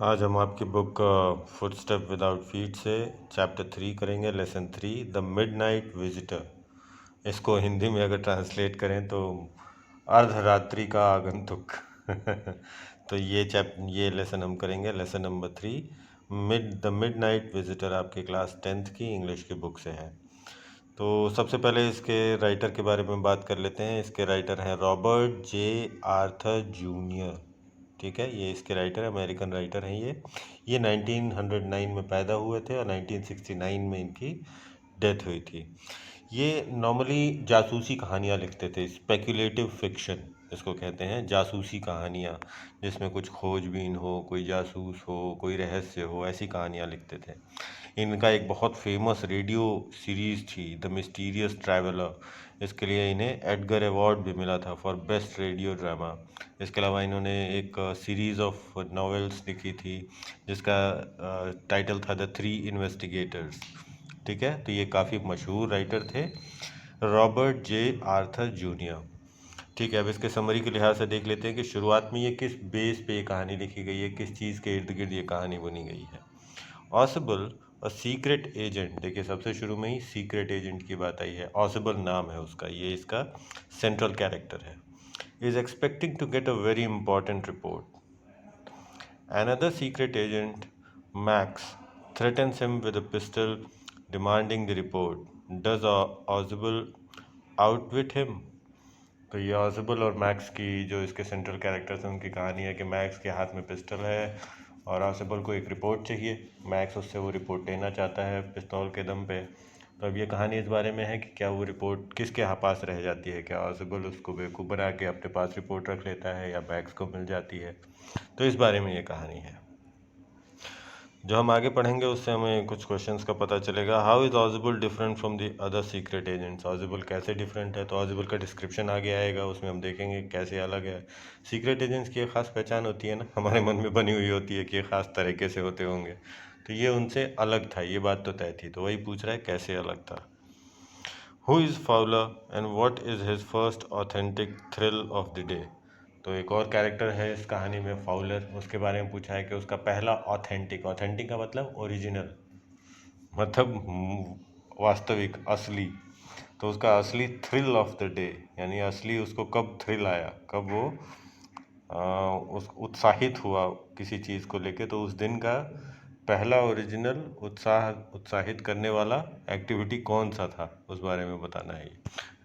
आज हम आपकी बुक फुटस्टेप विदाउट फीट से चैप्टर 3 करेंगे, लेसन 3 द मिडनाइट विजिटर। इसको हिंदी में अगर ट्रांसलेट करें तो अर्धरात्रि का आगंतुक। तो ये लेसन हम करेंगे, lesson number 3 the midnight visitor आपकी क्लास 10th की इंग्लिश की बुक से है। तो सबसे पहले इसके राइटर के बारे में बात कर लेते हैं। इसके राइटर हैं रॉबर्ट जे आर्थर जूनियर। ठीक है, ये इसके राइटर, अमेरिकन राइटर हैं ये 1909 में पैदा हुए थे और 1969 में इनकी डेथ हुई थी। ये नॉर्मली जासूसी कहानियाँ लिखते थे, स्पेक्युलेटिव फिक्शन इसको कहते हैं, जासूसी कहानियाँ जिसमें कुछ खोजबीन हो, कोई जासूस हो, कोई रहस्य हो, ऐसी कहानियाँ लिखते थे। इनका एक बहुत फेमस रेडियो सीरीज थी द मिस्टीरियस ट्रैवलर। इसके लिए इन्हें एडगर अवार्ड भी मिला था फॉर बेस्ट रेडियो ड्रामा। इसके अलावा इन्होंने एक सीरीज़ ऑफ नॉवेल्स लिखी थी जिसका टाइटल था द थ्री इन्वेस्टिगेटर्स। ठीक है, तो ये काफ़ी मशहूर राइटर थे, रॉबर्ट जे आर्थर जूनियर। ठीक है, अब इसके समरी के लिहाज से देख लेते हैं कि शुरुआत में ये किस बेस पे ये कहानी लिखी गई है, किस चीज़ के इर्द गिर्द ये कहानी बुनी गई है। ऑसिबल अ सीक्रेट एजेंट, देखिए सबसे शुरू में ही सीक्रेट एजेंट की बात आई है। ऑसिबल नाम है उसका, ये इसका सेंट्रल कैरेक्टर है। Is expecting to get a very important report. Another secret agent, Max, threatens him with a pistol, demanding the report. Does Ozable outwit him? तो ये ऑजिबल और मैक्स की, जो इसके सेंट्रल कैरेक्टर्स हैं, उनकी कहानी है कि मैक्स के हाथ में पिस्टल है और ऑजिबल को एक रिपोर्ट चाहिए। मैक्स उससे वो रिपोर्ट लेना चाहता है पिस्तौल के दम पे। तो अब ये कहानी इस बारे में है कि क्या वो रिपोर्ट किसके पास रह जाती है, क्या ऑजिबल उसको बेवकूफ़ बना के अपने पास रिपोर्ट रख लेता है या मैक्स को मिल जाती है। तो इस बारे में ये कहानी है। जो हम आगे पढ़ेंगे उससे हमें कुछ क्वेश्चंस का पता चलेगा। How is Ausable different from the other secret agents, Ausable कैसे डिफरेंट है। तो ऑजिबल का डिस्क्रिप्शन आगे आएगा, उसमें हम देखेंगे कैसे अलग है। सीक्रेट एजेंट्स की एक ख़ास पहचान होती है ना, हमारे मन में बनी हुई होती है कि ये ख़ास तरीके से होते होंगे। तो ये उनसे अलग था, ये बात तो तय थी। तो वही पूछ रहा है कैसे अलग था। Who is Fowler and what is his first authentic thrill of the day. तो एक और कैरेक्टर है इस कहानी में, फाउलर, उसके बारे में पूछा है कि उसका पहला ऑथेंटिक, ऑथेंटिक का मतलब ओरिजिनल, मतलब वास्तविक, असली। तो उसका असली थ्रिल ऑफ द डे, यानी असली उसको कब थ्रिल आया, कब वो उस उत्साहित हुआ किसी चीज़ को लेके, तो उस दिन का पहला ओरिजिनल उत्साहित करने वाला एक्टिविटी कौन सा था, उस बारे में बताना है।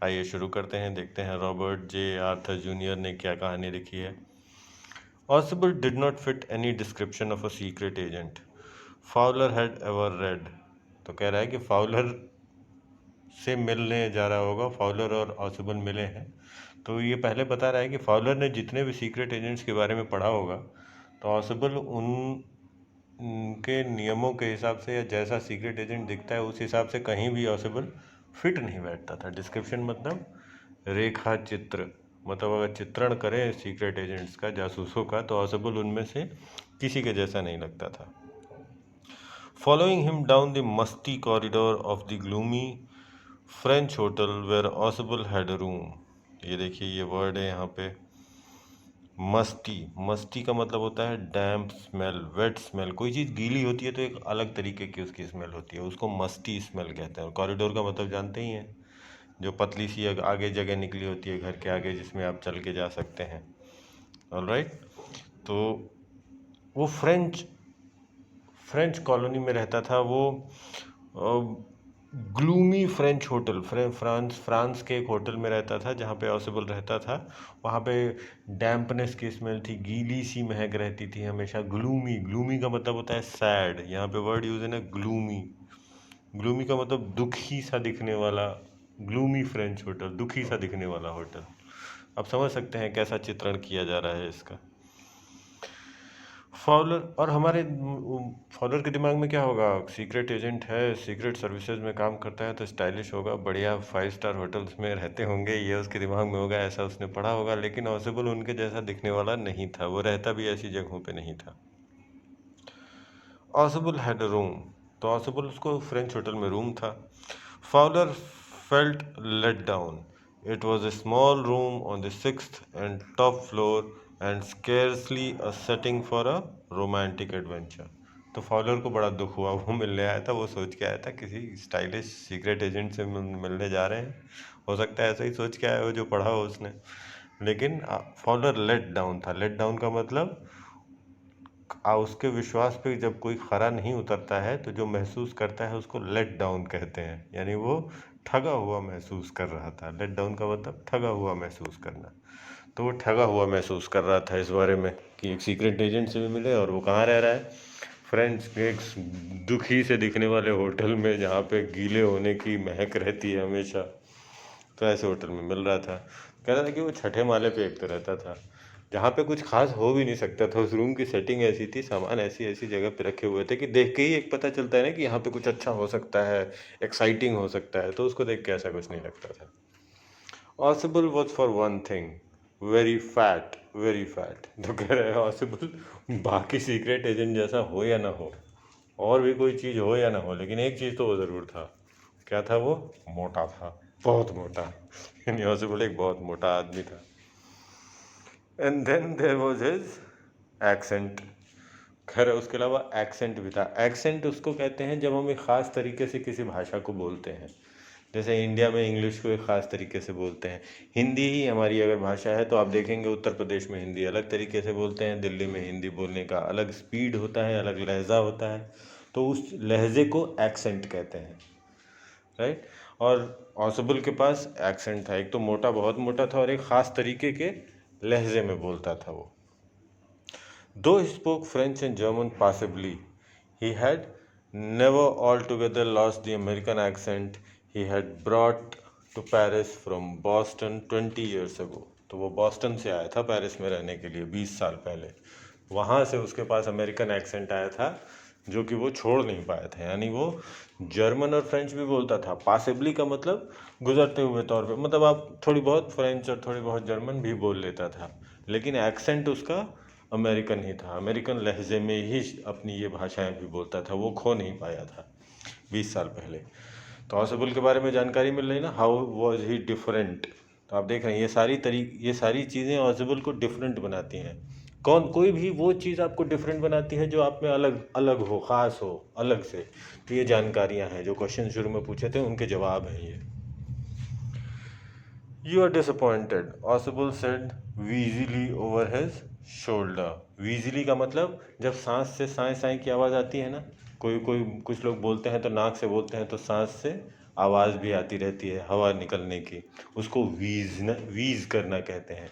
आइए शुरू करते हैं, देखते हैं रॉबर्ट जे आर्थर जूनियर ने क्या कहानी लिखी है। Oswald did not fit any description of a secret agent Fowler had ever read। तो कह रहा है कि फाउलर से मिलने जा रहा होगा, फाउलर और ऑसिबल मिले हैं। तो ये पहले बता रहा है कि फाउलर ने जितने भी सीक्रेट एजेंट्स के बारे में पढ़ा होगा, तो ऑसिबल उनके नियमों के हिसाब से या जैसा सीक्रेट एजेंट दिखता है उस हिसाब से कहीं भी ऑसिबल फिट नहीं बैठता था। डिस्क्रिप्शन मतलब रेखा चित्र, मतलब अगर चित्रण करें सीक्रेट एजेंट्स का, जासूसों का, तो ऑसिबल उनमें से किसी के जैसा नहीं लगता था। Following him down the musty corridor of the gloomy French hotel where Oswald had a room। ये देखिए, ये वर्ड है यहाँ पे, मस्टी। मस्टी का मतलब होता है डैम्प स्मेल, वेट स्मेल। कोई चीज़ गीली होती है तो एक अलग तरीके की उसकी स्मेल होती है, उसको मस्टी स्मेल कहते हैं। और कॉरिडोर का मतलब जानते ही हैं, जो पतली सी आगे जगह निकली होती है घर के आगे, जिसमें आप चल के जा सकते हैं। ऑलराइट, तो वो फ्रेंच कॉलोनी में रहता था वो। ग्लूमी फ्रेंच होटल, फ्रांस के एक होटल में रहता था जहाँ पे ऑसिबल रहता था। वहाँ पे डैम्पनेस की स्मेल थी, गीली सी महक रहती थी हमेशा। ग्लूमी, ग्लूमी का मतलब होता है सैड, यहाँ पे वर्ड यूज है ना ग्लूमी। ग्लूमी का मतलब दुखी सा दिखने वाला, ग्लूमी फ्रेंच होटल, दुखी सा दिखने वाला होटल। अब समझ सकते हैं कैसा चित्रण किया जा रहा है इसका। फॉलर, और हमारे फॉलर के दिमाग में क्या होगा, सीक्रेट एजेंट है, सीक्रेट सर्विसेज में काम करता है तो स्टाइलिश होगा, बढ़िया 5 स्टार होटल्स में रहते होंगे, ये उसके दिमाग में होगा, ऐसा उसने पढ़ा होगा। लेकिन ऑसिबल उनके जैसा दिखने वाला नहीं था, वो रहता भी ऐसी जगहों पे नहीं था। ऑसिबल हैड अ रूम, तो ऑसिबल उसको फ्रेंच होटल में रूम था। Fowler felt let down. It was a small room on the 6th and top floor and scarcely a setting for a romantic adventure. तो फॉलर को बड़ा दुख हुआ, वो मिलने आया था, वो सोच के आया था किसी स्टाइलिश सीक्रेट एजेंट से मिलने जा रहे हैं, हो सकता है ऐसा ही सोच के आया हो जो पढ़ा हो उसने। लेकिन फॉलर लेट डाउन था। लेट डाउन का मतलब उसके विश्वास पे जब कोई खरा नहीं उतरता है तो जो महसूस करता है उसको लेट डाउन कहते हैं, यानी वो ठगा हुआ महसूस कर रहा था। लेट डाउन का मतलब ठगा हुआ महसूस करना। तो वो ठगा हुआ महसूस कर रहा था इस बारे में कि एक सीक्रेट एजेंट से भी मिले और वो कहाँ रह रहा है, फ्रेंच के एक दुखी से दिखने वाले होटल में जहाँ पे गीले होने की महक रहती है हमेशा। तो ऐसे होटल में मिल रहा था। कह रहा था कि वो छठे माले पे एक तो रहता था जहाँ पे कुछ खास हो भी नहीं सकता था। उस रूम की सेटिंग ऐसी थी, सामान ऐसी ऐसी जगह पे रखे हुए थे कि देख के ही एक पता चलता है ना कि यहाँ पे कुछ अच्छा हो सकता है, एक्साइटिंग हो सकता है। तो उसको देख के ऐसा कुछ नहीं लगता था। Possible was for one thing, very fat, very fat। तो कह रहे हैं पॉसिबल बाकी सीक्रेट एजेंट जैसा हो या ना हो, और भी कोई चीज़ हो या ना हो, लेकिन एक चीज़ तो वो ज़रूर था। क्या था वो? मोटा था, बहुत मोटा। यानी पॉसिबल एक बहुत मोटा आदमी था। And then there was his accent. खैर उसके अलावा एक्सेंट भी था। एक्सेंट उसको कहते हैं जब हम एक ख़ास तरीके से किसी भाषा को बोलते हैं। जैसे इंडिया में इंग्लिश को एक ख़ास तरीके से बोलते हैं, हिंदी ही हमारी अगर भाषा है तो आप देखेंगे उत्तर प्रदेश में हिंदी अलग तरीके से बोलते हैं, दिल्ली में हिंदी बोलने का अलग स्पीड होता है, अलग लहजा होता है। तो उस लहजे को एक्सेंट कहते हैं, राइट। और ऑसिबल के पास एक्सेंट था, एक तो मोटा, बहुत मोटा था, और एक ख़ास तरीके के लहजे में बोलता था वो। Though he spoke French and German passably, he had never altogether lost the American accent he had brought to Paris from Boston 20 years ago। तो वो बॉस्टन से आया था पेरिस में रहने के लिए 20 साल पहले। वहाँ से उसके पास अमेरिकन एक्सेंट आया था जो कि वो छोड़ नहीं पाया था। यानी वो जर्मन और फ्रेंच भी बोलता था। पासिबली का मतलब गुजरते हुए तौर पे, मतलब आप थोड़ी बहुत फ्रेंच और थोड़ी बहुत जर्मन भी बोल लेता था, लेकिन एक्सेंट उसका अमेरिकन ही था। अमेरिकन लहजे में ही अपनी ये भाषाएं भी बोलता था, वो खो नहीं पाया था 20 साल पहले। तो ऑसिबल के बारे में जानकारी मिल रही ना, हाउ वॉज ही डिफरेंट। तो आप देख रहे हैं ये सारी चीज़ें ऑसिबल को डिफरेंट बनाती हैं। कोई भी वो चीज़ आपको डिफरेंट बनाती है जो आप में अलग अलग हो, ख़ास हो, अलग से। तो ये जानकारियाँ हैं जो क्वेश्चन शुरू में पूछे थे, उनके जवाब हैं ये। You are disappointed, Oswald said wheezily over his shoulder। wheezily का मतलब जब सांस से साए साए की आवाज़ आती है ना, कोई कोई कुछ लोग बोलते हैं तो नाक से बोलते हैं तो सांस से आवाज़ भी आती रहती है, हवा निकलने की, उसको वीज करना कहते हैं।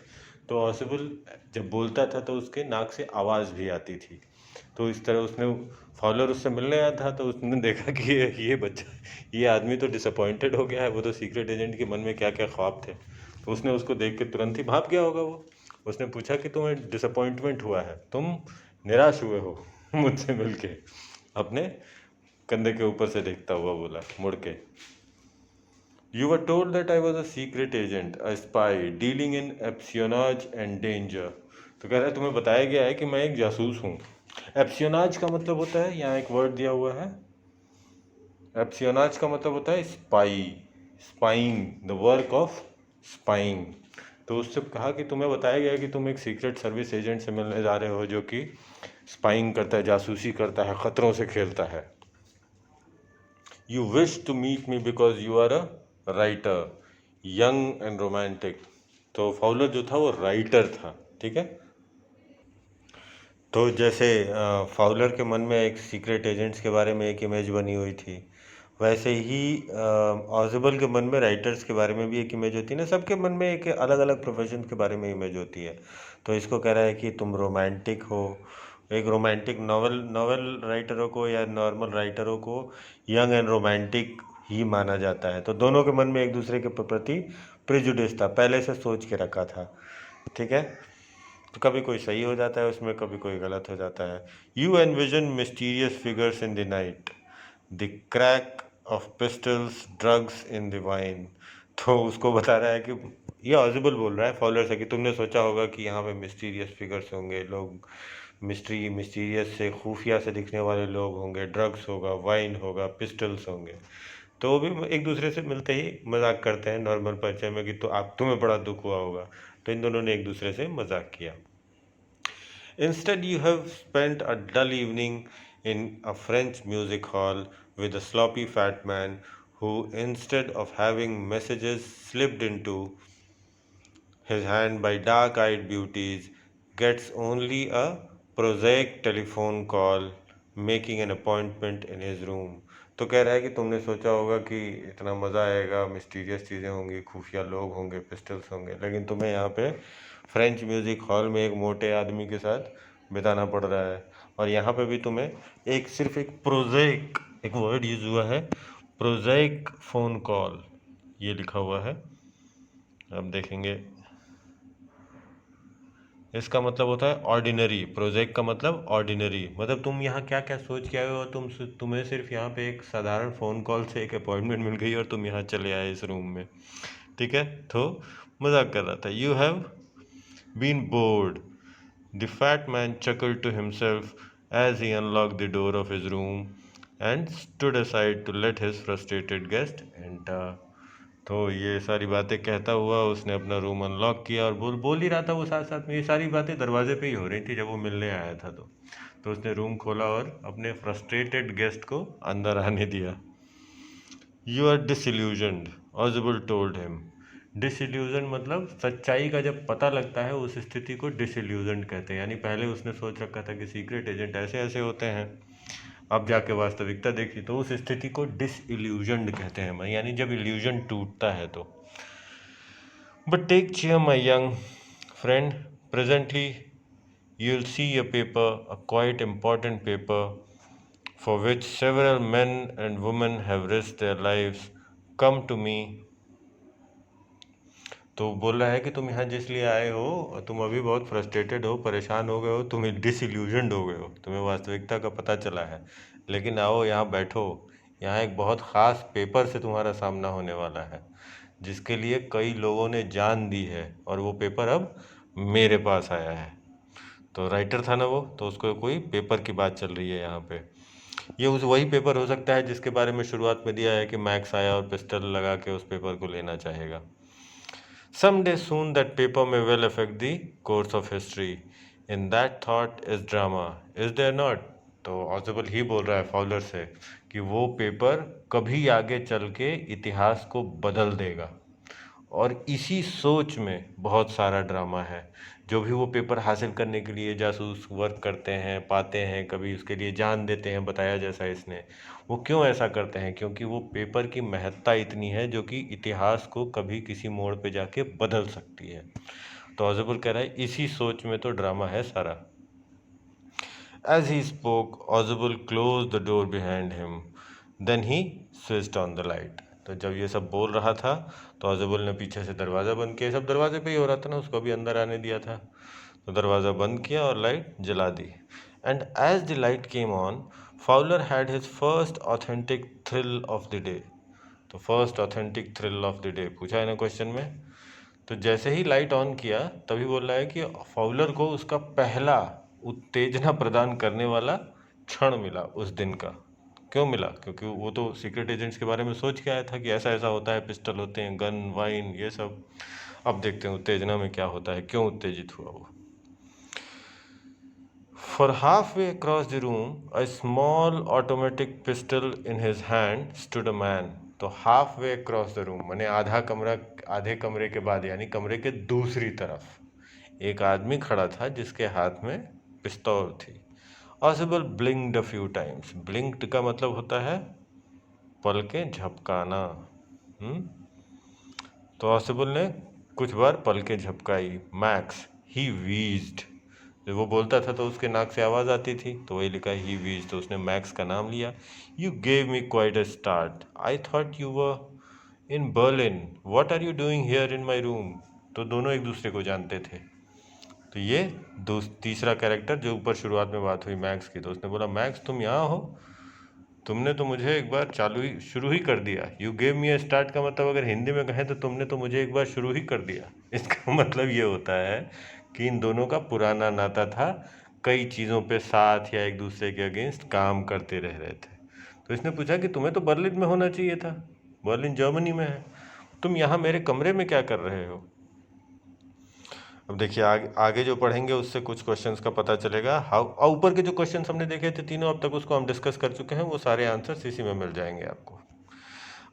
तो ऑसिबल जब बोलता था तो उसके नाक से आवाज़ भी आती थी। तो इस तरह उसने, फॉलोअर उससे मिलने आया था तो उसने देखा कि ये बच्चा, ये आदमी तो डिसअपॉइंटेड हो गया है। वो तो सीक्रेट एजेंट के मन में क्या क्या ख्वाब थे, तो उसने उसको देख के तुरंत ही भाग गया होगा वो। उसने पूछा कि तुम्हें डिसअपॉइंटमेंट हुआ है, तुम निराश हुए हो मुझसे मिलके। अपने कंधे के ऊपर से देखता हुआ बोला मुड़ के। You were told that I was a secret agent, a spy dealing in espionage and danger. तो कह रहा है तुम्हें बताया गया है कि मैं एक जासूस हूँ। एप्सियोनाज का मतलब होता है, यहाँ एक वर्ड दिया हुआ है, एप्सियोनाज का मतलब होता है spy, spying, the work of spying. तो उससे कहा कि तुम्हें बताया गया है कि तुम एक सीक्रेट सर्विस एजेंट से मिलने जा रहे हो जो कि स्पाइंग करता है, जासूसी करता है, ख़तरों से खेलता है। You wish to meet me because you are a writer, young and romantic. तो फाउलर जो था वो राइटर था, ठीक है। तो जैसे फाउलर के मन में एक सीक्रेट एजेंट्स के बारे में एक इमेज बनी हुई थी, वैसे ही ऑजिबल के मन में राइटर्स के बारे में भी एक इमेज होती है ना। सबके मन में एक अलग अलग प्रोफेशन के बारे में इमेज होती है। तो इसको कह रहा है कि तुम रोमांटिक हो, एक रोमांटिक नॉवल नॉवल राइटरों को या नॉर्मल राइटरों को यंग एंड रोमांटिक ही माना जाता है। तो दोनों के मन में एक दूसरे के प्रति प्रेजुडिस था, पहले से सोच के रखा था, ठीक है। तो कभी कोई सही हो जाता है उसमें, कभी कोई गलत हो जाता है। You envision mysterious figures in the night, the crack of pistols, drugs in the wine. तो उसको बता रहा है कि ये ऑजिबल बोल रहा है फॉलोअर से कि तुमने सोचा होगा कि यहाँ पे मिस्टीरियस फिगर्स होंगे, लोग मिस्टीरियस से, खुफिया से दिखने वाले लोग होंगे, ड्रग्स होगा, वाइन होगा, पिस्टल्स होंगे। तो वो भी एक दूसरे से मिलते ही मजाक करते हैं नॉर्मल परिचय में कि तो आप, तुम्हें बड़ा दुख हुआ होगा। तो इन दोनों ने एक दूसरे से मजाक किया। Instead, you have spent a dull evening in a French music hall with a sloppy fat man who, instead of having messages slipped into his hand by dark eyed beauties, gets only a prosaic telephone call making an appointment in his room. तो कह रहा है कि तुमने सोचा होगा कि इतना मज़ा आएगा, मिस्टीरियस चीज़ें होंगी, खुफिया लोग होंगे, पिस्टल्स होंगे, लेकिन तुम्हें यहाँ पे फ्रेंच म्यूज़िक हॉल में एक मोटे आदमी के साथ बिताना पड़ रहा है। और यहाँ पे भी तुम्हें एक सिर्फ एक प्रोज़ैइक, एक वर्ड यूज़ हुआ है, प्रोज़ैइक फ़ोन कॉल, ये लिखा हुआ है। अब देखेंगे, इसका मतलब होता है ऑर्डिनरी। प्रोजेक्ट का मतलब ऑर्डिनरी, मतलब तुम यहाँ क्या क्या सोच के आए हो, तुम्हें सिर्फ यहाँ पे एक साधारण फ़ोन कॉल से एक अपॉइंटमेंट मिल गई और तुम यहाँ चले आए इस रूम में। ठीक है, तो मजाक कर रहा था। You have been bored, the fat man chuckled to himself as he unlocked the door of his room and stood aside to let his frustrated guest enter. तो ये सारी बातें कहता हुआ उसने अपना रूम अनलॉक किया और बोल ही रहा था वो साथ साथ में। ये सारी बातें दरवाजे पे ही हो रही थी जब वो मिलने आया था। तो उसने रूम खोला और अपने फ्रस्ट्रेटेड गेस्ट को अंदर आने दिया। You are disillusioned, Ausable told him. Disillusion मतलब सच्चाई का जब पता लगता है उस स्थिति को डिसइल्यूजन कहते हैं। यानी पहले उसने सोच रखा था कि सीक्रेट एजेंट ऐसे ऐसे होते हैं, अब जाके वास्तविकता देखी तो उस स्थिति को डिसइल्यूजन्ड कहते हैं, यानी जब इल्यूजन टूटता है तो। But take cheer, my young friend. Presently, you'll see a paper, a quite important paper, for which several men and women have risked their lives. Come to me. तो बोल रहा है कि तुम यहाँ जिस लिए आए हो और तुम अभी बहुत फ्रस्ट्रेटेड हो, परेशान हो गए हो, तुम डिसइल्यूजन्ड हो गए हो, तुम्हें वास्तविकता का पता चला है, लेकिन आओ यहाँ बैठो, यहाँ एक बहुत ख़ास पेपर से तुम्हारा सामना होने वाला है जिसके लिए कई लोगों ने जान दी है, और वो पेपर अब मेरे पास आया है। तो राइटर था ना वो, तो उसको कोई पेपर की बात चल रही है यहाँ पे। ये उस वही पेपर हो सकता है जिसके बारे में शुरुआत में दिया है कि मैक्स आया और पिस्टल लगा के उस पेपर को लेना चाहेगा। Some day soon that paper may well affect the course of history. In that thought is drama, is there not? तो ऑजिबल ही बोल रहा है फाउलर से कि वो पेपर कभी आगे चल के इतिहास को बदल देगा, और इसी सोच में बहुत सारा ड्रामा है। जो भी वो पेपर हासिल करने के लिए जासूस वर्क करते हैं, पाते हैं, कभी उसके लिए जान देते हैं, बताया जैसा इसने, वो क्यों ऐसा करते हैं? क्योंकि वो पेपर की महत्ता इतनी है जो कि इतिहास को कभी किसी मोड़ पे जाके बदल सकती है। तो ऑजिबल कह रहा है इसी सोच में तो ड्रामा है सारा। As he spoke, Ozable closed the door behind him. Then he switched on the light. तो जब ये सब बोल रहा था तो ऑजिबल ने पीछे से दरवाज़ा बंद किया। सब दरवाजे पे ही हो रहा था ना, उसको भी अंदर आने दिया था। तो दरवाज़ा बंद किया और लाइट जला दी। And as the light came on, Fowler had his first authentic thrill of the day. तो first authentic thrill of the day पूछा है ना क्वेश्चन में। तो जैसे ही लाइट ऑन किया तभी बोल रहा है कि फाउलर को उसका पहला उत्तेजना प्रदान करने वाला क्षण मिला उस दिन का। क्यों मिला? क्योंकि वो तो सीक्रेट एजेंट्स के बारे में सोच के आया था कि ऐसा ऐसा होता है, पिस्टल होते हैं, गन, वाइन, ये सब। अब देखते हैं उत्तेजना में क्या होता है, क्यों उत्तेजित हुआ वो। For halfway across the room, a small automatic pistol in his hand, stood a man. तो halfway across the room माने आधे कमरे के बाद, यानी कमरे के दूसरी तरफ एक आदमी खड़ा था जिसके हाथ में पिस्तौल थी। Oswald blinked a few times. Blinked का मतलब होता है पलकें झपकाना। तो ऑसिबल ने कुछ बार पलकें झपकाई। मैक्स, ही वीज्ड। जब वो बोलता था तो उसके नाक से आवाज़ आती थी, तो वही लिखा ही वीज, तो उसने मैक्स का नाम लिया। You gave me quite a start, I thought you were in Berlin, what are you doing here in my room. तो दोनों एक दूसरे को जानते थे। तो ये तीसरा कैरेक्टर जो ऊपर शुरुआत में बात हुई मैक्स की, तो उसने बोला मैक्स तुम यहाँ हो, तुमने तो मुझे एक बार शुरू ही कर दिया। You gave me a start का मतलब अगर हिंदी में कहें तो तुमने तो मुझे एक बार शुरू ही कर दिया। इसका मतलब ये होता है कि इन दोनों का पुराना नाता था, कई चीज़ों पे साथ या एक दूसरे के अगेंस्ट काम करते रह रहे थे। तो इसने पूछा कि तुम्हें तो बर्लिन में होना चाहिए था, बर्लिन जर्मनी में है, तुम यहाँ मेरे कमरे में क्या कर रहे हो? अब देखिए आगे जो पढ़ेंगे उससे कुछ क्वेश्चंस का पता चलेगा। हाउ, और ऊपर के जो क्वेश्चंस हमने देखे थे तीनों, अब तक उसको हम डिस्कस कर चुके हैं, वो सारे आंसर्स इसी में मिल जाएंगे आपको।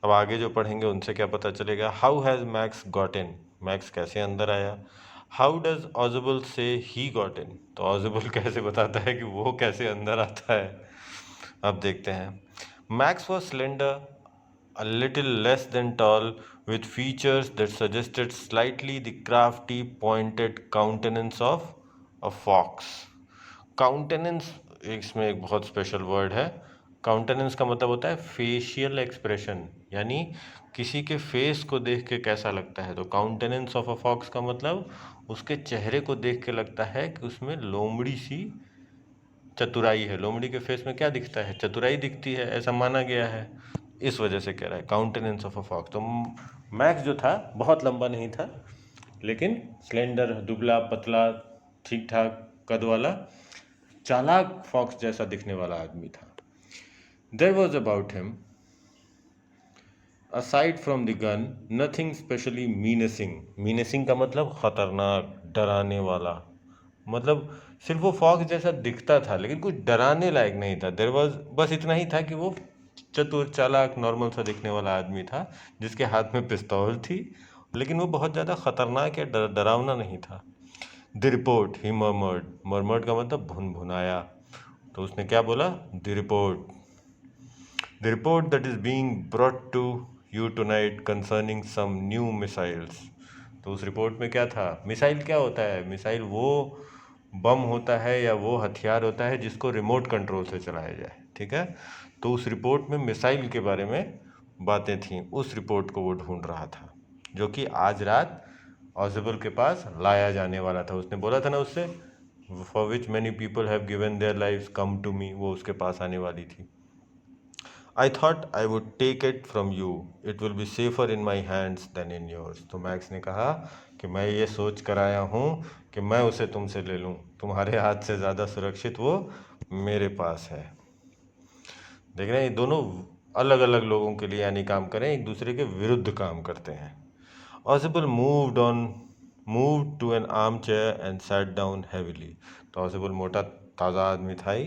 अब आगे जो पढ़ेंगे उनसे क्या पता चलेगा। How has max got in, max कैसे अंदर आया। हाउ डज ऑजिबल से ही गॉट इन, तो ऑजिबल कैसे बताता है कि वो कैसे अंदर आता है। अब देखते हैं। Max was slender, a little less than tall, with features that suggested slightly the crafty, pointed countenance of a fox. Countenance इसमें एक बहुत स्पेशल वर्ड है। काउंटेनेंस का मतलब होता है फेशियल एक्सप्रेशन, यानी किसी के फेस को देख के कैसा लगता है। तो काउंटेनेंस ऑफ अ फॉक्स का मतलब उसके चेहरे को देख के लगता है कि उसमें लोमड़ी सी चतुराई है। लोमड़ी के फेस में क्या दिखता है, चतुराई दिखती है, ऐसा माना गया है। इस वजह से कह रहा है काउंटेनेंस ऑफ अ फॉक्स। तो मैक्स जो था बहुत लंबा नहीं था, लेकिन स्लेंडर, दुबला पतला, ठीक ठाक कद वाला, चालाक फॉक्स जैसा दिखने वाला आदमी था। There was about him, aside from the gun, nothing specially menacing. Menacing का मतलब खतरनाक, डराने वाला। मतलब सिर्फ वो फॉक्स जैसा दिखता था लेकिन कुछ डराने लायक नहीं था। देयर वॉज, बस इतना ही था कि वो चतुर, चालाक, नॉर्मल सा दिखने वाला आदमी था जिसके हाथ में पिस्तौल थी, लेकिन वो बहुत ज़्यादा खतरनाक या डरावना नहीं था। The report, he murmured, murmured का मतलब भुन भुनाया। तो उसने क्या बोला, the report, the report that is being brought to you tonight concerning some new missiles. तो उस रिपोर्ट में क्या था, मिसाइल क्या होता है, मिसाइल वो बम होता है या वो हथियार होता है जिसको रिमोट कंट्रोल से चलाया जाए, ठीक है। तो उस रिपोर्ट में मिसाइल के बारे में बातें थीं, उस रिपोर्ट को वो ढूंढ रहा था जो कि आज रात ऑजिबल के पास लाया जाने वाला था। उसने बोला था ना उससे, for which many people have given their lives come to me, वो उसके पास आने वाली थी। I thought I would take it from you, it will be safer in my hands than इन योर्स। तो मैक्स ने कहा कि मैं ये सोच कर आया हूँ कि मैं उसे तुमसे ले लूँ, तुम्हारे हाथ से ज़्यादा सुरक्षित वो मेरे पास है। देख रहे हैं, ये दोनों अलग अलग लोगों के लिए यानी काम करें, एक दूसरे के विरुद्ध काम करते हैं। ऑजिबल moved to an armchair and sat down heavily. तो ऑजिबल मोटा ताज़ा आदमी था ही,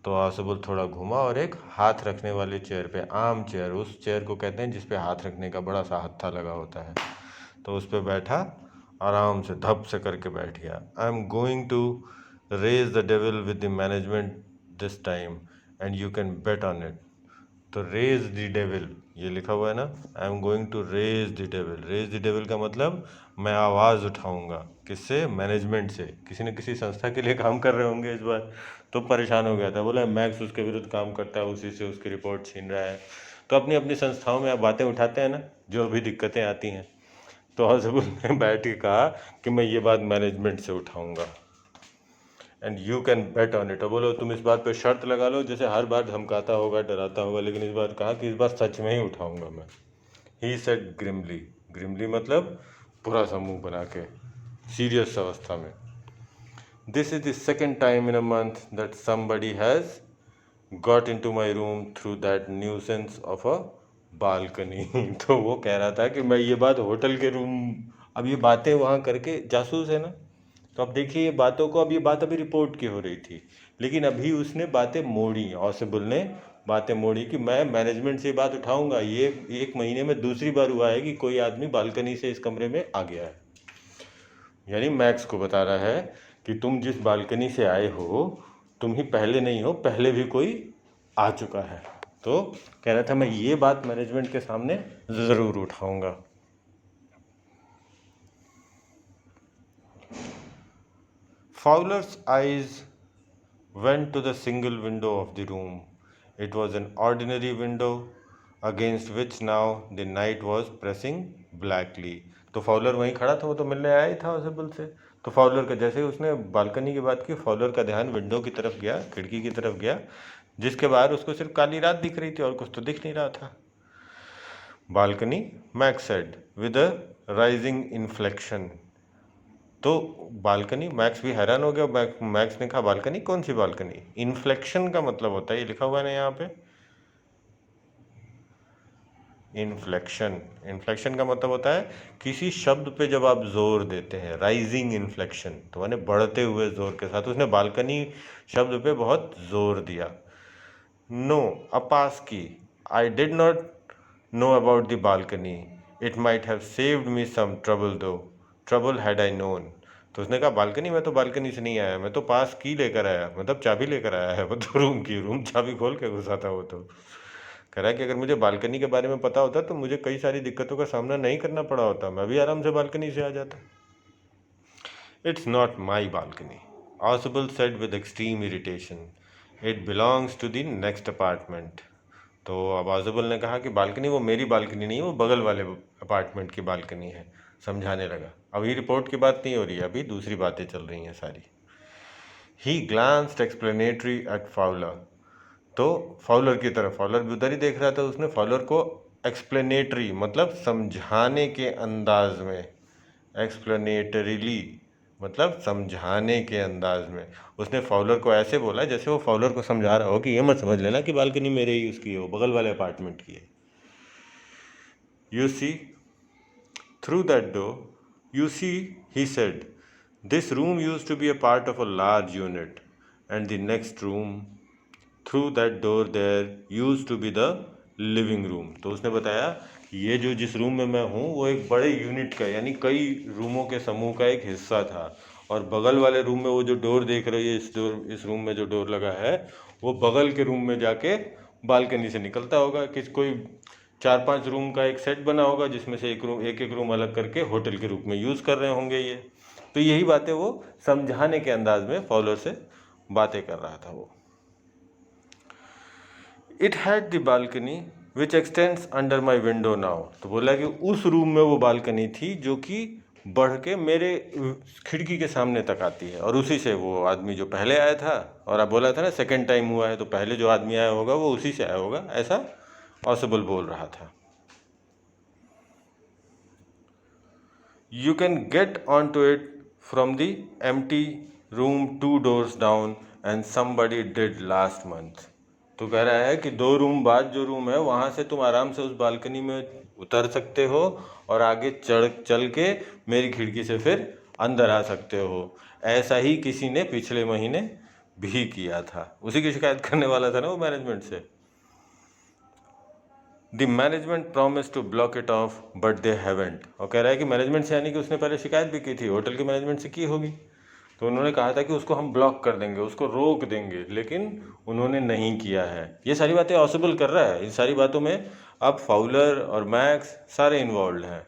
तो ऑजिबल थोड़ा घूमा और एक हाथ रखने वाले चेयर पे, आर्म चेयर उस चेयर को कहते हैं जिस पे हाथ रखने का बड़ा सा हत्था लगा होता है, तो उस पे बैठा, आराम से धप से करके बैठ गया। I am going to raise the devil with the management this time and you can bet on it. तो रेज द डेविल ये लिखा हुआ है ना, I am going to raise the devil. Raise the devil का मतलब मैं आवाज़ उठाऊंगा, किससे, मैनेजमेंट से। किसी न किसी संस्था के लिए काम कर रहे होंगे इस बार, तो परेशान हो गया था, बोला मैक्स उसके विरुद्ध काम करता है, उसी से उसकी रिपोर्ट छीन रहा है। तो अपनी अपनी संस्थाओं में आप बातें उठाते हैं ना, जो भी दिक्कतें आती हैं। तो हॉजिबुल ने बैठ के कहा कि मैं ये बात मैनेजमेंट से उठाऊंगा, and you can bet on it. और बोलो तुम इस बात पे शर्त लगा लो, जैसे हर बार धमकाता होगा, डराता होगा, लेकिन इस बार कहा कि इस बार सच में ही उठाऊंगा मैं। ही सेड ग्रिमली, ग्रिमली मतलब पूरा सा मुंह बना के, सीरियस अवस्था में। This is the second time in a month that somebody has got into my room through that nuisance of a balcony. तो वो कह रहा था कि मैं ये बात होटल के रूम, अब ये बातें वहाँ करके, जासूस है ना, तो अब देखिए ये बातों को, अब ये बात अभी रिपोर्ट की हो रही थी, लेकिन अभी उसने बातें मोड़ी, ऑसिबल ने बातें मोड़ी कि मैं मैनेजमेंट से बात उठाऊंगा। ये 1 महीने में दूसरी बार हुआ है कि कोई आदमी बालकनी से इस कमरे में आ गया है। यानी मैक्स को बता रहा है कि तुम जिस बालकनी से आए हो, तुम ही पहले नहीं हो, पहले भी कोई आ चुका है। तो कह रहा था मैं ये बात मैनेजमेंट के सामने ज़रूर उठाऊंगा। Fowler's eyes went to the single window of the room. It was an ordinary window against which now the night was pressing blackly. तो फाउलर वहीं खड़ा था, वो तो मिलने आया ही था ऑसिबल से। तो फाउलर का, जैसे ही उसने बालकनी की बात की, फाउलर का ध्यान विंडो की तरफ गया, खिड़की की तरफ गया, जिसके बाहर उसको सिर्फ काली रात दिख रही थी और कुछ तो दिख नहीं रहा था। Balcony, max said with a rising inflection. तो बालकनी, मैक्स भी हैरान हो गया। मैक्स ने कहा बालकनी, कौन सी बालकनी। इन्फ्लेक्शन का मतलब होता है, ये लिखा हुआ है ना यहाँ पे, इन्फ्लेक्शन। इन्फ्लेक्शन का मतलब होता है किसी शब्द पे जब आप जोर देते हैं, राइजिंग इन्फ्लेक्शन, तो मैंने बढ़ते हुए जोर के साथ। उसने बालकनी शब्द पे बहुत जोर दिया। No, a pass key. I did not know about the balcony. It might have saved me some trouble though. Trouble had I known. तो उसने कहा बालकनी, मैं तो बालकनी से नहीं आया, मैं तो पास की लेकर आया, मतलब चाबी लेकर आया है वो तो रूम चाबी खोल के घुसा था वो तो। कह रहा है कि अगर मुझे बालकनी के बारे में पता होता तो मुझे कई सारी दिक्कतों का सामना नहीं करना पड़ा होता, मैं भी आराम से बालकनी से आ जाता। It's not my balcony, Ausable said with extreme irritation. It belongs to the next apartment. तो अब ऑसिबल ने कहा कि बालकनी वो मेरी बालकनी नहीं है, वो बगल वाले अपार्टमेंट की बालकनी है। समझाने लगा। अभी रिपोर्ट की बात नहीं हो रही है, अभी दूसरी बातें चल रही हैं सारी। ही ग्लांस्ड एक्सप्लेनेटरी एट फाउलर। तो फाउलर की तरफ, फाउलर भी उधर ही देख रहा था, उसने फाउलर को एक्सप्लेनेटरी मतलब समझाने के अंदाज में, एक्सप्लेनेटरीली मतलब समझाने के अंदाज में उसने फाउलर को ऐसे बोला जैसे वो फाउलर को समझा रहा हो कि ये मत समझ लेना कि बालकनी मेरे ही उसकी है, वो बगल वाले अपार्टमेंट की है। You see through that door, you see he said, this room used to be a part of a large unit and the next room through that door there used to be the living room. तो उसने बताया कि ये जो जिस room में मैं हूँ वो एक बड़े यूनिट का, यानी कई रूमों के समूह का एक हिस्सा था, और बगल वाले रूम में वो जो डोर देख रही है, इस रूम में जो डोर लगा है वो बगल के रूम में जाके बालकनी से निकलता होगा। कोई 4-5 रूम का एक सेट बना होगा जिसमें से एक एक रूम अलग करके होटल के रूप में यूज़ कर रहे होंगे ये। तो यही बातें वो समझाने के अंदाज में फॉलोअर से बातें कर रहा था वो। It had the balcony which x tends under my window now. तो बोला कि उस रूम में वो बालकनी थी जो कि बढ़ के मेरे खिड़की के सामने तक आती है, और उसी से वो आदमी जो पहले आया था, और आप बोला था ना सेकंड टाइम हुआ है, तो पहले जो आदमी आया होगा वो उसी से आया होगा, ऐसा पॉसिबल बोल रहा था। You can get on to it from the empty room 2 doors down and somebody did last month. तो कह रहा है कि 2 रूम बाद जो रूम है वहाँ से तुम आराम से उस बालकनी में उतर सकते हो और आगे चल के मेरी खिड़की से फिर अंदर आ सकते हो। ऐसा ही किसी ने पिछले महीने भी किया था। उसी की शिकायत करने वाला था ना वो मैनेजमेंट से। The management promise to block it off but they haven't. और कह रहा है कि मैनेजमेंट से, यानी कि उसने पहले शिकायत भी की थी, होटल के मैनेजमेंट से की होगी, तो उन्होंने कहा था कि उसको हम ब्लॉक कर देंगे, उसको रोक देंगे, लेकिन उन्होंने नहीं किया है। ये सारी बातें ऑसिबल कर रहा है। इन सारी बातों में अब फाउलर और मैक्स सारे इन्वॉल्व हैं।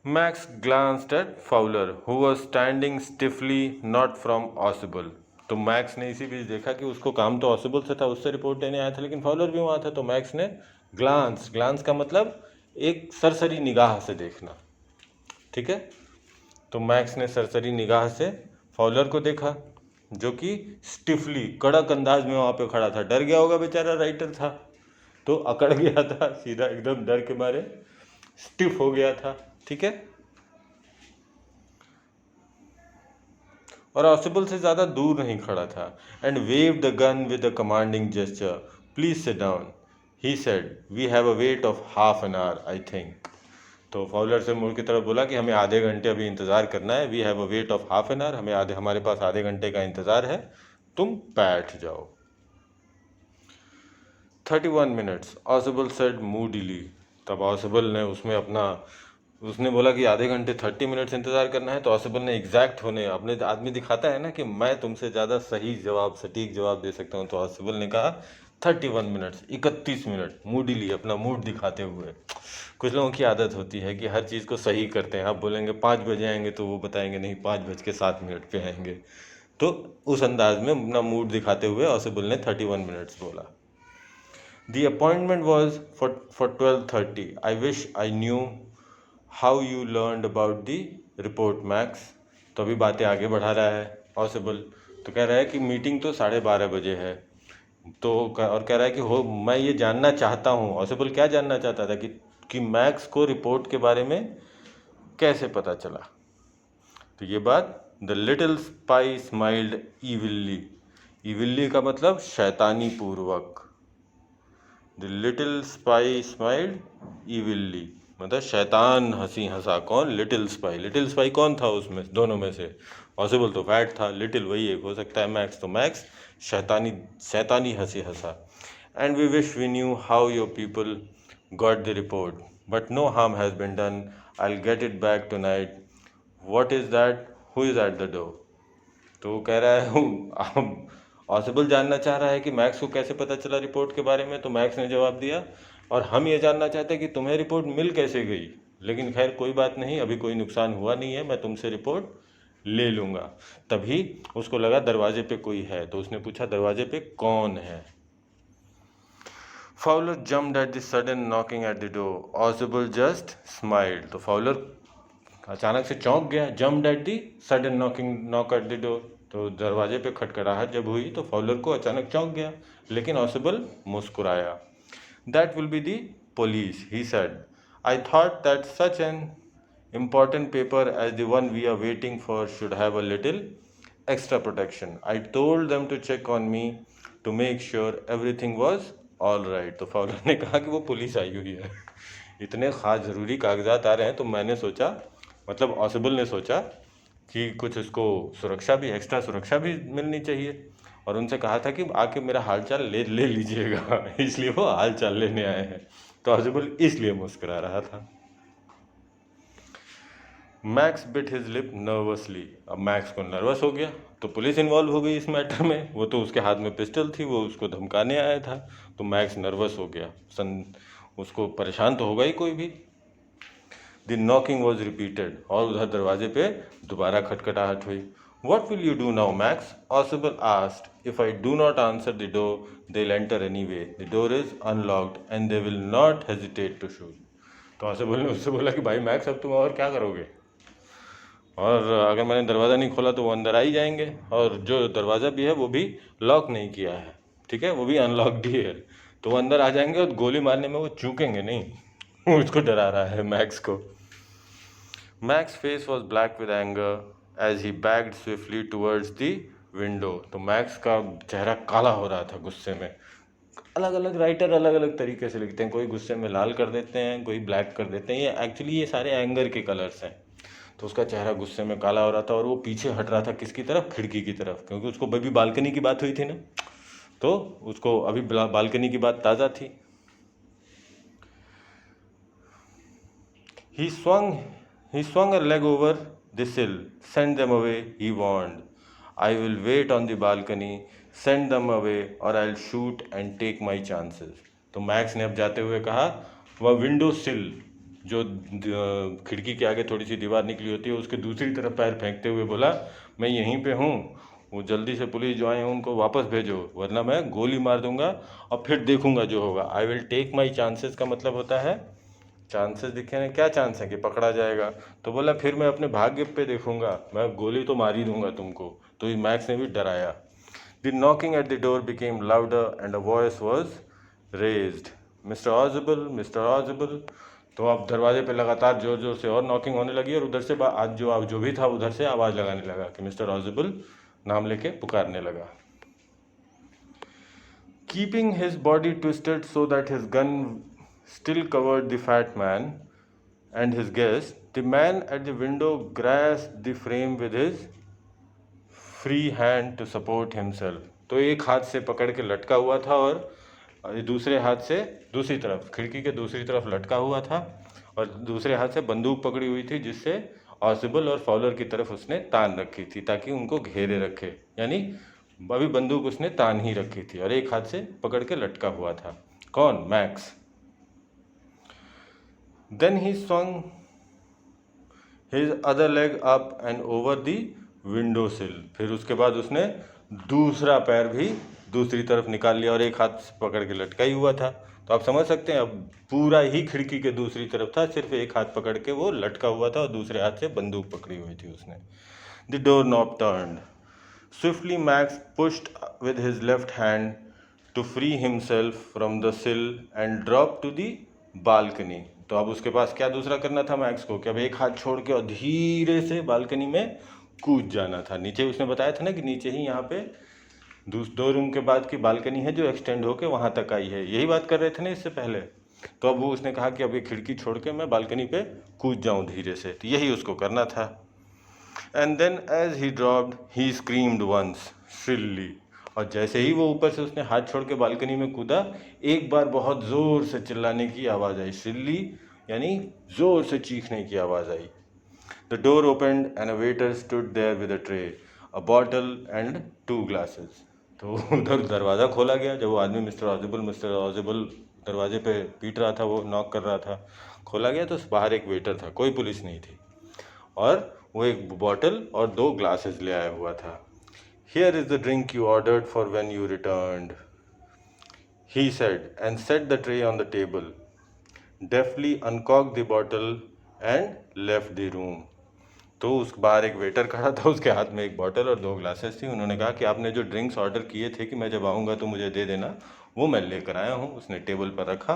Max glanced at Fowler who was standing stiffly not from Ausable. तो मैक्स ने इसी बीच देखा कि उसको काम तो ऑसिबल से था, उससे रिपोर्ट देने आया था, लेकिन फाउलर भी वहाँ था। तो मैक्स ने ग्लांस का मतलब एक सरसरी निगाह से देखना, ठीक है। तो मैक्स ने सरसरी निगाह से फाउलर को देखा जो कि स्टिफली, कड़क अंदाज में वहाँ पे खड़ा था। डर गया होगा बेचारा, राइटर था तो अकड़ गया था, सीधा एकदम डर के मारे स्टिफ हो गया था, ठीक है। और ऑसिबल से ज़्यादा दूर नहीं खड़ा था। And wave the gun with a commanding gesture, please sit down, he said, we have a wait of half an hour I think. तो फाउलर से मुड़ की तरफ बोला कि हमें आधे घंटे अभी इंतज़ार करना है। We have a wait of half an hour, हमारे पास आधे घंटे का इंतज़ार है, तुम बैठ जाओ। 31 minutes, ऑसिबल सेड मूडीली। तब ऑसिबल ने उसने बोला कि आधे घंटे 30 मिनट्स इंतज़ार करना है, तो ऑसिबल ने एग्जैक्ट होने, अपने आदमी दिखाता है ना कि मैं तुमसे ज़्यादा सही जवाब, सटीक जवाब दे सकता हूँ, तो ऑसिबल ने कहा 31 मिनट्स, 31 मिनट, मूडीली, अपना मूड दिखाते हुए। कुछ लोगों की आदत होती है कि हर चीज़ को सही करते हैं। आप बोलेंगे 5 बजे आएंगे तो वो बताएंगे नहीं 5:07 पे आएंगे। तो उस अंदाज में अपना मूड दिखाते हुए ऑसिबल ने 31 मिनट्स बोला। The appointment was for 12:30. I wish I knew how you learned about the report, Max. तो अभी बातें आगे बढ़ा रहा है पॉसिबल। तो कह रहा है कि मीटिंग तो 12:30 बजे है, तो और कह रहा है कि हो मैं ये जानना चाहता हूँ। पॉसिबल क्या जानना चाहता था कि मैक्स को रिपोर्ट के बारे में कैसे पता चला। तो ये बात, द लिटिल स्पाई स्माइल्ड ईविली। ईविली का मतलब शैतानी पूर्वक। द लिटिल स्पाई स्माइल्ड इविली, मतलब शैतान हंसी हंसा। कौन? Little spy. लिटिल स्पाई कौन था उसमें दोनों में से? पॉसिबल तो फैट था, लिटिल वही एक हो सकता है मैक्स, तो मैक्स शैतानी शैतानी हंसी हंसा। And we wish we knew how your people got the report but no harm has been done, I will get it back tonight, what is that, who is at the door. तो वो कह रहा है ऑसिबल जानना चाह रहा है कि मैक्स को कैसे पता चला रिपोर्ट के बारे में, तो मैक्स ने जवाब दिया और हम ये जानना चाहते हैं कि तुम्हें रिपोर्ट मिल कैसे गई, लेकिन खैर कोई बात नहीं, अभी कोई नुकसान हुआ नहीं है, मैं तुमसे रिपोर्ट ले लूँगा। तभी उसको लगा दरवाजे पे कोई है, तो उसने पूछा दरवाजे पे कौन है। Fowler jumped at the sudden knocking at the door, ऑसिबल just smiled. तो फाउलर अचानक से चौंक गया, jumped at the sudden knock eight the door, तो दरवाजे पे खटखटाहट जब हुई तो फाउलर को अचानक चौंक गया, लेकिन ऑसिबल मुस्कुराया। That will be the police, he said, I thought that such an important paper as the one we are waiting for should have a little extra protection. I told them to check on me to make sure everything was all right. तो Fowler ने कहा कि वो police आई हुई है, इतने ख़ास ज़रूरी कागजात आ रहे हैं, तो मैंने सोचा, मतलब ऑसिबल ने सोचा कि कुछ इसको सुरक्षा भी, एक्स्ट्रा सुरक्षा भी मिलनी चाहिए, और उनसे कहा था कि आके मेरा हालचाल ले लीजिएगा इसलिए वो हालचाल लेने आए हैं। तो ऑसिबल इसलिए मुस्कुरा रहा था। Max bit his lip nervously. अब मैक्स को नर्वस हो गया, तो पुलिस इन्वॉल्व हो गई इस मैटर में, वो तो उसके हाथ में पिस्टल थी, वो उसको धमकाने आया था, तो मैक्स नर्वस हो गया, उसको परेशान तो होगा ही कोई भी। द नॉकिंग वॉज रिपीटेड, और उधर दरवाजे पे दोबारा खटखटाहट हुई। What will you do now Max, Ausable asked, if I do not answer the door they will enter anyway, the door is unlocked and they will not hesitate to shoot. तो Ausable ने उससे बोला कि भाई max अब तुम और क्या करोगे, और अगर मैंने दरवाज़ा नहीं खोला तो वो अंदर आ ही जाएंगे, और जो दरवाज़ा भी है वो भी लॉक नहीं किया है, ठीक है, वो भी अनलॉक्ड ही है, तो वो अंदर आ जाएंगे और गोली मारने में वो चूकेंगे नहीं उसको डरा रहा है मैक्स को। Max face was black with anger as he backed swiftly towards the window. तो मैक्स का चेहरा काला हो रहा था गुस्से में। अलग अलग राइटर अलग अलग तरीके से लिखते हैं, कोई गुस्से में लाल कर देते हैं, कोई ब्लैक कर देते हैं, ये एक्चुअली ये सारे एंगर के कलर्स हैं। तो उसका चेहरा गुस्से में काला हो रहा था, और वो पीछे हट रहा था किसकी तरफ, खिड़की की तरफ, क्योंकि उसको अभी बालकनी की बात हुई थी ना, तो उसको अभी बालकनी की बात ताज़ा थी। He swung a leg over the sill. Send them away, he warned. I will wait on the balcony. Send them away or I'll shoot and take my chances. तो मैक्स ने अब जाते हुए कहा, वह विंडो सिल, जो खिड़की के आगे थोड़ी सी दीवार निकली होती है, उसके दूसरी तरफ पैर फेंकते हुए बोला, मैं यहीं पे हूँ, वो जल्दी से पुलिस जो आए हैं उनको वापस भेजो, वरना मैं गोली मार दूंगा और फिर देखूंगा जो होगा। I will take my chances का मतलब होता है, चांसेस दिखे ना, क्या चांस है कि पकड़ा जाएगा, तो बोला फिर मैं अपने भाग्य पे देखूंगा, मैं गोली तो मार ही दूंगा तुमको। तो मैक्स ने भी डराया। The knocking at the door became louder and a voice was raised, mister Ausable, mister Ausable. तो अब दरवाजे पे लगातार जोर जोर से और नॉकिंग होने लगी, और उधर से आज जो भी था उधर से आवाज़ लगाने लगा कि मिस्टर ऑजिबल नाम लेके पुकारने लगा। Keeping his body twisted so that his gun still covered the fat man and his guest, the man at the window grasped the frame with his free hand to support himself. तो एक हाथ से पकड़ के लटका हुआ था, और दूसरे हाथ से दूसरी तरफ, खिड़की के दूसरी तरफ लटका हुआ था, और दूसरे हाथ से बंदूक पकड़ी हुई थी, जिससे ऑसिबल और फाउलर की तरफ उसने तान रखी थी ताकि उनको घेरे रखे, यानी अभी बंदूक उसने तान ही रखी थी, और एक हाथ से पकड़ के लटका हुआ था। कौन? Max. Then he swung his other leg up and over the window sill. फिर उसके बाद उसने दूसरा पैर भी दूसरी तरफ निकाल लिया, और एक हाथ पकड़ के लटका ही हुआ था। तो आप समझ सकते हैं, अब पूरा ही खिड़की के दूसरी तरफ था, सिर्फ एक हाथ पकड़ के वो लटका हुआ था, और दूसरे हाथ से बंदूक पकड़ी हुई थी उसने। The door knob turned. Swiftly Max pushed with his left hand to free himself from the sill and dropped to the balcony. तो अब उसके पास क्या दूसरा करना था मैक्स को, कि अब एक हाथ छोड़ के और धीरे से बालकनी में कूद जाना था। नीचे उसने बताया था ना कि नीचे ही यहाँ पे दो रूम के बाद की बालकनी है जो एक्सटेंड होके वहाँ तक आई है, यही बात कर रहे थे ना इससे पहले। तो अब वो उसने कहा कि अब ये खिड़की छोड़ के मैं बालकनी पे कूद जाऊँ धीरे से, तो यही उसको करना था। And then as he dropped he screamed once shrilly, और जैसे ही वो ऊपर से उसने हाथ छोड़ के बालकनी में कूदा, एक बार बहुत ज़ोर से चिल्लाने की आवाज़ आई। श्रिल्ली यानी ज़ोर से चीखने की आवाज़ आई। The door opened and a waiter stood there with a tray, a bottle and 2 glasses. तो उधर दरवाज़ा खोला गया। जब वो आदमी मिस्टर ऑजिबल दरवाजे पे पीट रहा था, वो नॉक कर रहा था, खोला गया तो बाहर एक वेटर था, कोई पुलिस नहीं थी, और वो एक बॉटल और 2 ग्लासेस ले आया हुआ था। Here is the drink you ordered for when you returned, he said and set the tray on the table, deftly uncorked the bottle and left the room. तो उस बाहर एक वेटर खड़ा था, उसके हाथ में एक बॉटल और 2 ग्लासेस थी। उन्होंने कहा कि आपने जो ड्रिंक्स ऑर्डर किए थे कि मैं जब आऊँगा तो मुझे दे देना, वो मैं लेकर आया हूँ। उसने टेबल पर रखा।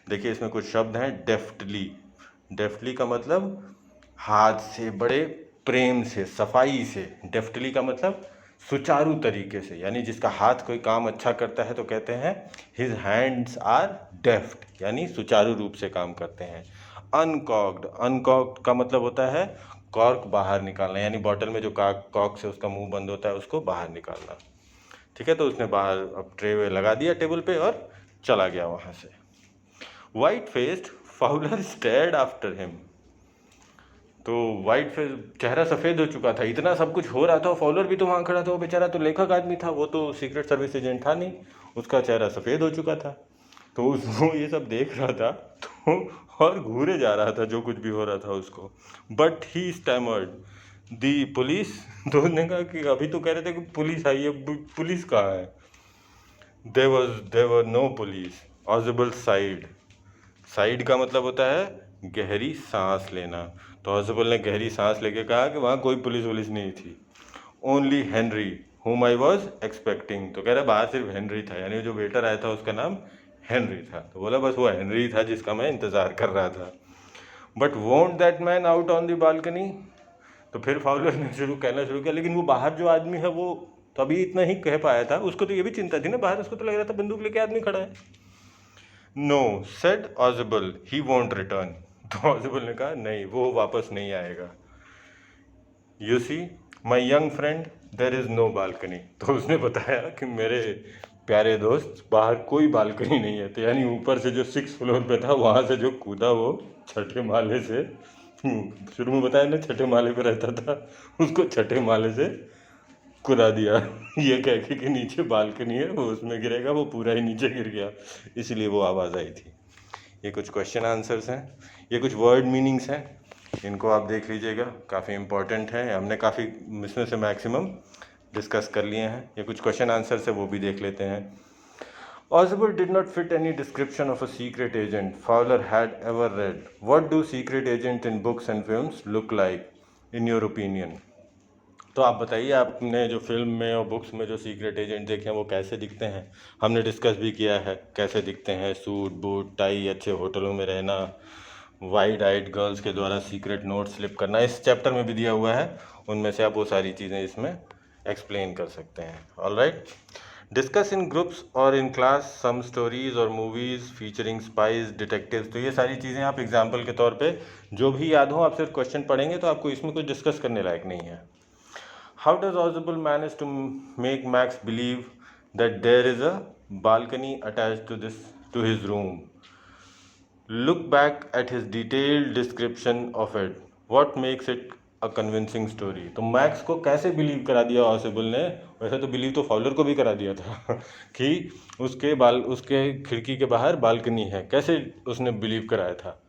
देखिए इसमें कुछ शब्द हैं। डेफ्टली, डेफ्टली का मतलब हाथ से, बड़े प्रेम से, सफाई से। डेफ्टली का मतलब सुचारू तरीके से, यानी जिसका हाथ कोई काम अच्छा करता है तो कहते हैं हिज हैंड्स आर डेफ्ट, यानी सुचारू रूप से काम करते हैं। अनकॉक्ड, अनकॉक्ड का मतलब होता है कॉर्क बाहर निकालना, यानी बॉटल में जो कॉर्क से उसका मुंह बंद होता है उसको बाहर निकालना। ठीक है, तो उसने बाहर अब ट्रे लगा दिया टेबल पे और चला गया वहाँ से। White faced Fowler stared after him. तो वाइट फेस, चेहरा सफ़ेद हो चुका था, इतना सब कुछ हो रहा था, फॉलोअर भी तो वहाँ खड़ा था, वो बेचारा तो लेखक आदमी था, वो तो सीक्रेट सर्विस एजेंट था नहीं, उसका चेहरा सफ़ेद हो चुका था। तो वो ये सब देख रहा था तो और घूरे जा रहा था जो कुछ भी हो रहा था उसको। But he stammered the police. तो उसने कहा कि अभी तो कह रहे थे कि पुलिस आई है, पुलिस कहाँ है? देवर नो पुलिस। ऑजिबल साइड, साइड का मतलब होता है गहरी सांस लेना। तो ऑजिबल ने गहरी सांस लेके कहा कि वहाँ कोई पुलिस वुलिस नहीं थी। Only Henry whom I was expecting। तो कह रहा बाहर सिर्फ हेनरी था, यानी जो वेटर आया था उसका नाम हेनरी था। तो बोला बस वो हेनरी था जिसका मैं इंतज़ार कर रहा था। But won't that man out on the balcony. तो फिर फाउलर ने कहना शुरू किया, लेकिन वो बाहर जो आदमी है वो तो अभी इतना ही कह पाया था, उसको तो ये भी चिंता थी ना बाहर, उसको तो लग रहा था बंदूक लेके आदमी खड़ा है। No said Ausable he won't return. तो ऑजिबल ने कहा नहीं, वो वापस नहीं आएगा। You see my young friend there is no balcony. तो उसने बताया कि मेरे प्यारे दोस्त, बाहर कोई बालकनी नहीं है। तो यानी ऊपर से जो 6th फ्लोर पे था वहाँ से जो कूदा वो 6ठे माले से, शुरू में बताया ना 6ठे माले पे रहता था, उसको 6ठे माले से कूदा दिया। ये कह के कि नीचे बालकनी है, वो उसमें गिरेगा, वो पूरा ही नीचे गिर गया, इसलिए वो आवाज़ आई थी। ये कुछ क्वेश्चन आंसर्स हैं, ये कुछ वर्ड मीनिंग्स हैं, इनको आप देख लीजिएगा, काफ़ी इंपॉर्टेंट है। हमने काफ़ी इसमें से मैक्सिमम डिस्कस कर लिए हैं। ये कुछ क्वेश्चन आंसर्स है, वो भी देख लेते हैं। Oswald did not fit any description of a secret agent Fowler had ever read. What do secret agents in books and films look like, in your opinion? तो आप बताइए, आपने जो फिल्म में और बुक्स में जो सीक्रेट एजेंट देखे हैं वो कैसे दिखते हैं? हमने डिस्कस भी किया है कैसे दिखते हैं। सूट बूट टाई, अच्छे होटलों में रहना, वाइड आइड गर्ल्स के द्वारा सीक्रेट नोट स्लिप करना, इस चैप्टर में भी दिया हुआ है। उनमें से आप वो सारी चीज़ें इसमें एक्सप्लेन कर सकते हैं। All right, discuss in groups और इन क्लास सम स्टोरीज और मूवीज़ फीचरिंग स्पाइस डिटेक्टिव्स। तो ये सारी चीज़ें आप एग्जाम्पल के तौर पे जो भी याद हो, आप सिर्फ क्वेश्चन पढ़ेंगे तो आपको इसमें कुछ डिस्कस करने लायक नहीं है। How does Ausable manage to make Max believe that there is a balcony attached to his room? Look back at his detailed description of it. What makes it a convincing story? तो max को कैसे believe करा दिया ऑसिबल ने? वैसे तो believe तो Fowler को भी करा दिया था कि उसके खिड़की के बाहर बालकनी है। कैसे उसने बिलीव कराया था?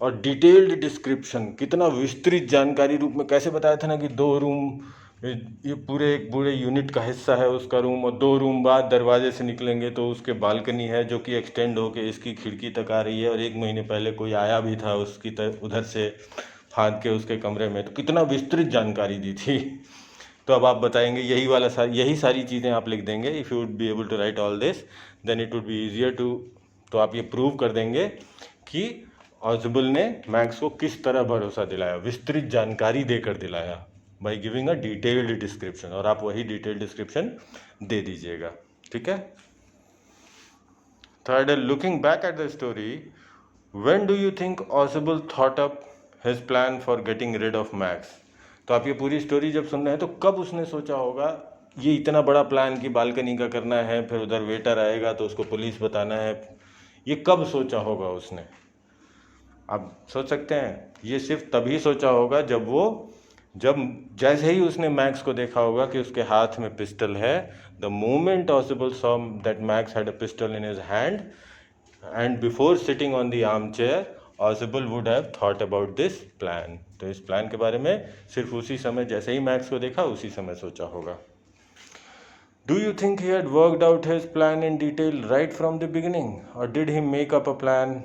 और डिटेल्ड डिस्क्रिप्शन, कितना विस्तृत जानकारी रूप में कैसे बताया था ना कि 2 रूम, ये पूरे एक बूढ़े यूनिट का हिस्सा है उसका रूम, और 2 रूम बाद दरवाजे से निकलेंगे तो उसके बालकनी है जो कि एक्सटेंड होके इसकी खिड़की तक आ रही है, और 1 महीने पहले कोई आया भी था उसकी उधर से फांद के उसके कमरे में। तो कितना विस्तृत जानकारी दी थी। तो अब आप बताएंगे यही सारी चीज़ें आप लिख देंगे। If you would be able to write all this then it would be easier to. तो आप ये प्रूव कर देंगे कि ऑजिबल ने मैक्स को किस तरह भरोसा दिलाया, विस्तृत जानकारी देकर दिलाया। By giving a detailed description, और आप वही डिटेल्ड डिस्क्रिप्शन दे दीजिएगा, ठीक है। थर्ड है looking back at the story, when do you think Ausable thought up his plan for getting rid of Max. तो आप ये पूरी स्टोरी जब सुन रहे हैं तो कब उसने सोचा होगा ये इतना बड़ा प्लान कि बालकनी का करना है, फिर उधर वेटर आएगा तो उसको पुलिस बताना है, ये कब सोचा होगा उसने। आप सोच सकते हैं ये सिर्फ तभी सोचा होगा जब जैसे ही उसने मैक्स को देखा होगा कि उसके हाथ में पिस्टल है, the moment ऑसिबल saw that max had a pistol in his hand and before sitting on the arm chair ऑसिबल would have thought about this plan. तो इस प्लान के बारे में सिर्फ उसी समय, जैसे ही मैक्स को देखा उसी समय सोचा होगा। Do you think he had worked out his plan in detail right from the beginning, और did he make up a plan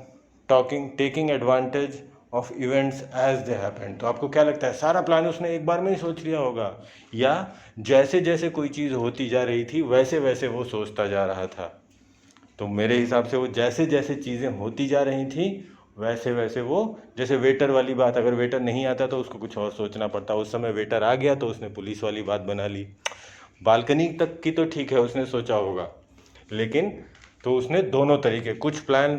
taking advantage of events as they happened. तो आपको क्या लगता है सारा प्लान उसने एक बार में ही सोच लिया होगा, या जैसे जैसे कोई चीज़ होती जा रही थी वैसे वैसे वो सोचता जा रहा था। तो मेरे हिसाब से वो जैसे जैसे चीज़ें होती जा रही थी वैसे वैसे वो, जैसे वेटर वाली बात, अगर वेटर नहीं आता तो उसको कुछ और सोचना पड़ता, उस समय वेटर आ गया तो उसने पुलिस वाली बात बना ली। बालकनी तक की तो ठीक है उसने सोचा होगा, लेकिन तो उसने दोनों तरीके, कुछ प्लान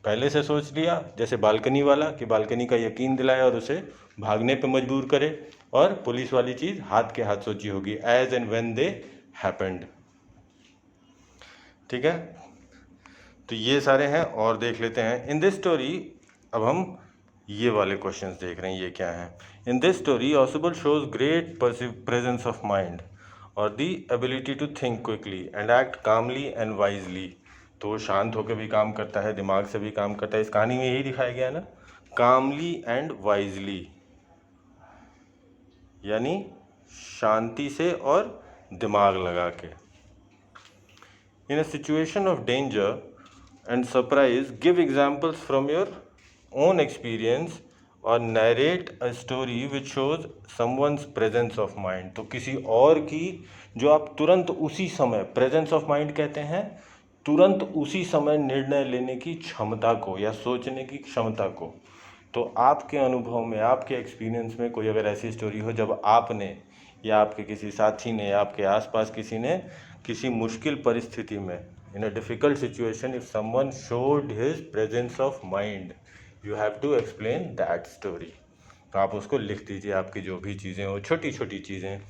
पहले से सोच लिया जैसे बालकनी वाला कि बालकनी का यकीन दिलाया और उसे भागने पे मजबूर करे, और पुलिस वाली चीज़ हाथ के हाथ सोची होगी as and when they happened, ठीक है। तो ये सारे हैं, और देख लेते हैं इन दिस स्टोरी। अब हम ये वाले क्वेश्चंस देख रहे हैं, ये क्या है। In this story Ausable shows great presence of mind और the ability to think quickly and act calmly and wisely. तो वो शांत होकर भी काम करता है, दिमाग से भी काम करता है, इस कहानी में यही दिखाया गया है ना, कामली एंड वाइजली, यानी शांति से और दिमाग लगा के। In a situation of danger and surprise, give examples from your own experience or narrate a story which shows someone's presence of mind। तो किसी और की, जो आप तुरंत उसी समय, प्रेजेंस ऑफ माइंड कहते हैं तुरंत उसी समय निर्णय लेने की क्षमता को या सोचने की क्षमता को। तो आपके अनुभव में, आपके एक्सपीरियंस में कोई अगर ऐसी स्टोरी हो जब आपने या आपके किसी साथी ने या आपके आसपास किसी ने किसी मुश्किल परिस्थिति में, in a difficult situation, if someone showed his presence of mind, you have to explain that story। तो आप उसको लिख दीजिए, आपकी जो भी चीज़ें हो, छोटी छोटी चीज़ें,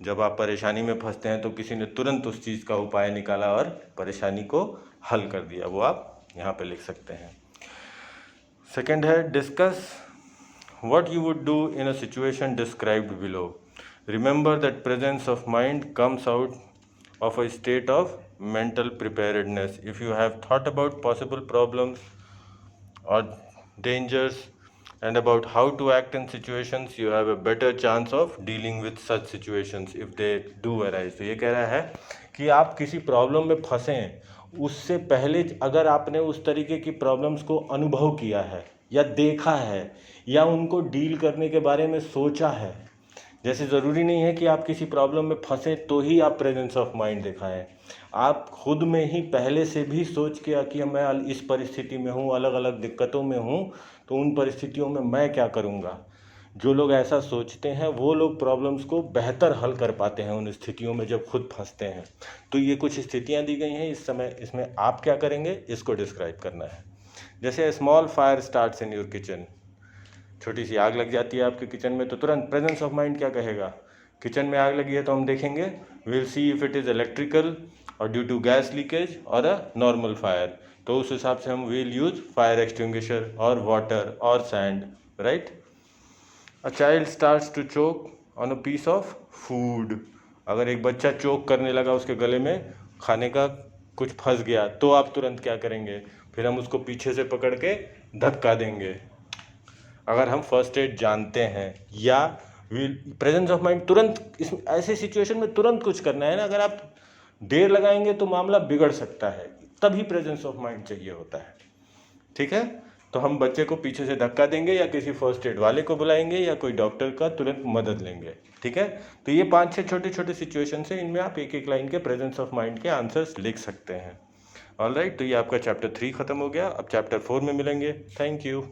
जब आप परेशानी में फंसते हैं तो किसी ने तुरंत उस चीज़ का उपाय निकाला और परेशानी को हल कर दिया, वो आप यहाँ पे लिख सकते हैं। सेकेंड है discuss what you would do in a situation described below। Remember that presence of mind comes out of a state of mental preparedness। If you have thought about possible problems or dangers and about how to act in situations, you have a better chance of dealing with such situations if they do arise। तो ये कह रहा है कि आप किसी problem में फंसें उससे पहले अगर आपने उस तरीके की प्रॉब्लम्स को अनुभव किया है या देखा है या उनको डील करने के बारे में सोचा है, जैसे ज़रूरी नहीं है कि आप किसी प्रॉब्लम में फंसे तो ही आप प्रेजेंस ऑफ माइंड दिखाएं, आप खुद में ही पहले से भी सोच के कि मैं इस परिस्थिति में हूँ, अलग अलग दिक्कतों में हूँ, तो उन परिस्थितियों में मैं क्या करूँगा। जो लोग ऐसा सोचते हैं वो लोग प्रॉब्लम्स को बेहतर हल कर पाते हैं उन स्थितियों में जब खुद फंसते हैं। तो ये कुछ स्थितियाँ दी गई हैं, इस समय इसमें आप क्या करेंगे इसको डिस्क्राइब करना है। जैसे small fire starts in your kitchen, छोटी सी आग लग जाती है आपके किचन में, तो तुरंत प्रेजेंस ऑफ माइंड क्या कहेगा, किचन में आग लगी है तो हम देखेंगे, will see if it is electrical और ड्यू टू गैस लीकेज और अ नॉर्मल फायर। तो उस हिसाब से हम विल यूज फायर एक्सटिंग्विशर और वाटर और sand, right. A child starts to choke on a piece of food, अगर एक बच्चा चोक करने लगा, उसके गले में खाने का कुछ फंस गया, तो आप तुरंत क्या करेंगे, फिर हम उसको पीछे से पकड़ के धक्का देंगे अगर हम फर्स्ट एड जानते हैं। या प्रेजेंस ऑफ माइंड तुरंत इस ऐसे सिचुएशन में तुरंत कुछ करना है ना, अगर आप देर लगाएंगे तो मामला बिगड़ सकता है, तभी प्रेजेंस ऑफ माइंड चाहिए होता है, ठीक है। तो हम बच्चे को पीछे से धक्का देंगे या किसी फर्स्ट एड वाले को बुलाएंगे या कोई डॉक्टर का तुरंत मदद लेंगे, ठीक है। तो ये 5-6 छोटे छोटे सिचुएशन है, इनमें आप एक एक लाइन के प्रेजेंस ऑफ माइंड के आंसर्स लिख सकते हैं। ऑलराइट, तो ये आपका चैप्टर 3 खत्म हो गया, अब चैप्टर 4 में मिलेंगे। Thank you.